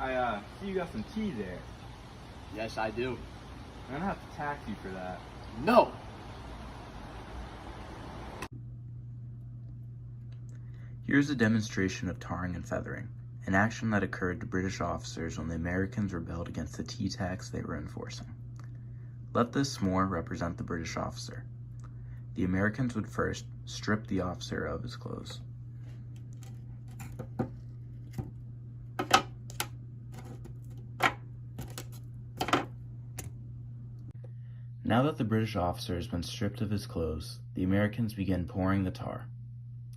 I see you got some tea there. Yes, I do. I'm gonna have to tax you for that. No! Here's a demonstration of tarring and feathering, an action that occurred to British officers when the Americans rebelled against the tea tax they were enforcing. Let this s'more represent the British officer. The Americans would first strip the officer of his clothes. Now that the British officer has been stripped of his clothes, the Americans begin pouring the tar.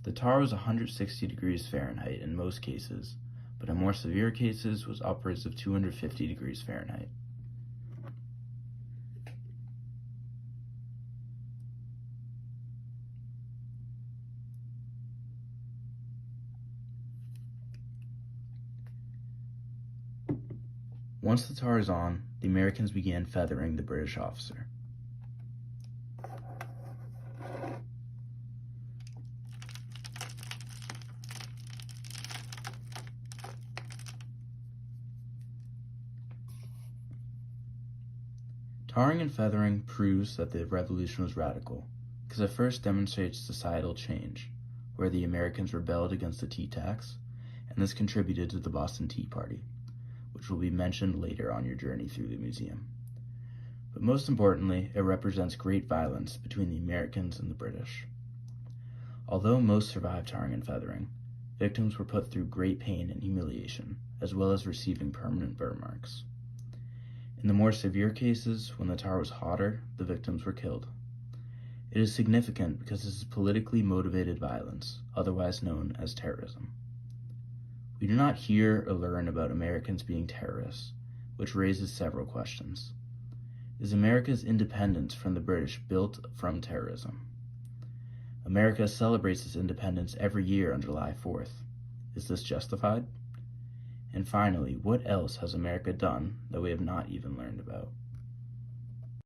The tar was 160 degrees Fahrenheit in most cases, but in more severe cases was upwards of 250 degrees Fahrenheit. Once the tar is on, the Americans began feathering the British officer. Tarring and feathering proves that the revolution was radical, because it first demonstrates societal change, where the Americans rebelled against the tea tax, and this contributed to the Boston Tea Party, which will be mentioned later on your journey through the museum. But most importantly, it represents great violence between the Americans and the British. Although most survived tarring and feathering, victims were put through great pain and humiliation, as well as receiving permanent burn marks. In the more severe cases, when the tar was hotter, the victims were killed. It is significant because this is politically motivated violence, otherwise known as terrorism. We do not hear or learn about Americans being terrorists, which raises several questions. Is America's independence from the British built from terrorism? America celebrates its independence every year on July 4th. Is this justified? And finally, what else has America done that we have not even learned about?